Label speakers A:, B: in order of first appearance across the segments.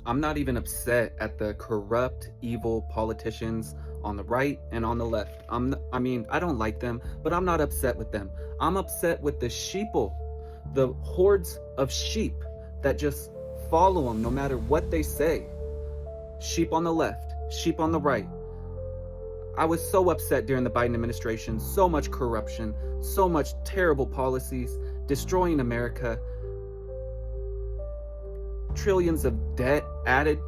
A: I'm not even upset at the corrupt, evil politicians on the right and on the left. I mean, I don't like them, but I'm not upset with them. I'm upset with the sheeple, the hordes of sheep that just follow them no matter what they say. Sheep on the left, sheep on the right. I was so upset during the Biden administration. So much corruption, so much terrible policies, destroying America. Trillions of debt added.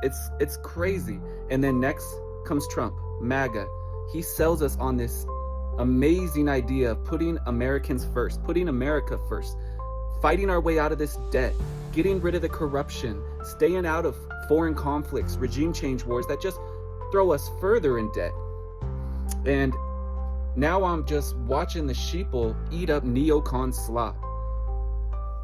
A: It's crazy. And then next comes Trump, MAGA. He sells us on this amazing idea of putting Americans first, putting America first, fighting our way out of this debt, getting rid of the corruption, staying out of foreign conflicts, regime change wars that just throw us further in debt. And now I'm just watching the sheeple eat up neocon slop.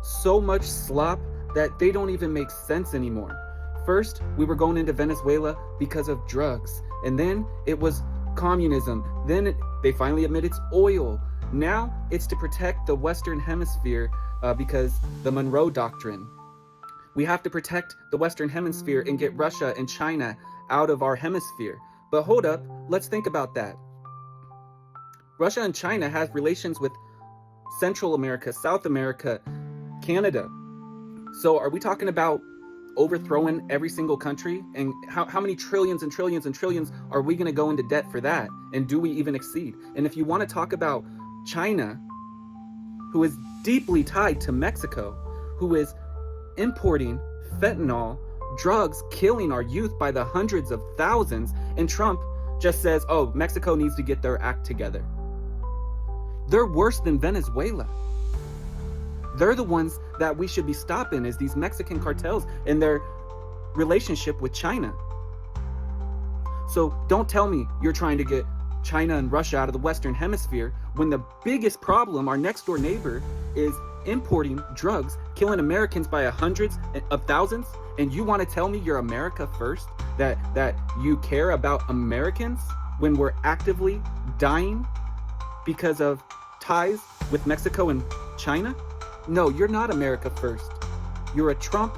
A: So much slop that they don't even make sense anymore. First, we were going into Venezuela because of drugs, and then it was communism. Then they finally admit it's oil. Now it's to protect the Western Hemisphere because the Monroe Doctrine. We have to protect the Western Hemisphere and get Russia and China out of our hemisphere. But hold up, let's think about that. Russia and China have relations with Central America, South America, Canada. So are we talking about overthrowing every single country? And how many trillions and trillions and trillions are we going to go into debt for that? And do we even exceed? And if you want to talk about China, who is deeply tied to Mexico, who is importing fentanyl, drugs, killing our youth by the hundreds of thousands, and Trump just says, oh, Mexico needs to get their act together. They're worse than Venezuela. They're the ones that we should be stopping, is these Mexican cartels and their relationship with China. So don't tell me you're trying to get China and Russia out of the Western Hemisphere when the biggest problem, our next door neighbor, is importing drugs, killing Americans by hundreds of thousands, and you want to tell me you're America first, that you care about Americans when we're actively dying because of ties with Mexico and China? No, you're not America first. You're a Trump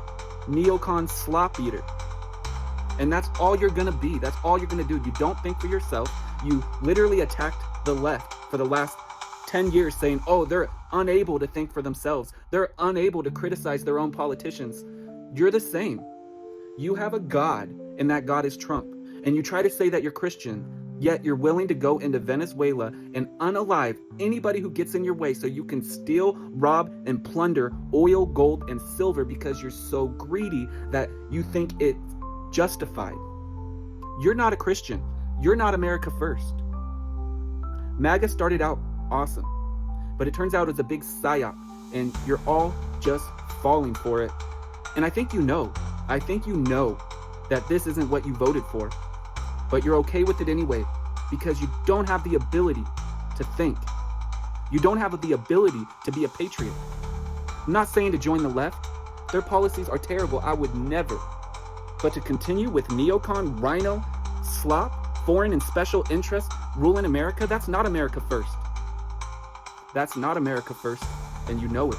A: neocon slop eater. And that's all you're gonna be. That's all you're gonna do. You don't think for yourself. You literally attacked the left for the last 10 years saying, oh, they're unable to think for themselves. They're unable to criticize their own politicians. You're the same. You have a God, and that God is Trump. And you try to say that you're Christian, yet you're willing to go into Venezuela and unalive anybody who gets in your way so you can steal, rob, and plunder oil, gold, and silver because you're so greedy that you think it's justified. You're not a Christian. You're not America first. MAGA started out awesome, but it turns out it's a big psyop, and you're all just falling for it. And I think you know that this isn't what you voted for, but you're okay with it anyway because you don't have the ability to think. You don't have the ability to be a patriot. I'm not saying to join the left. Their policies are terrible. I would never. But to continue with neocon, rhino, slop, foreign and special interests ruling America, that's not America first. That's not America first, and you know it.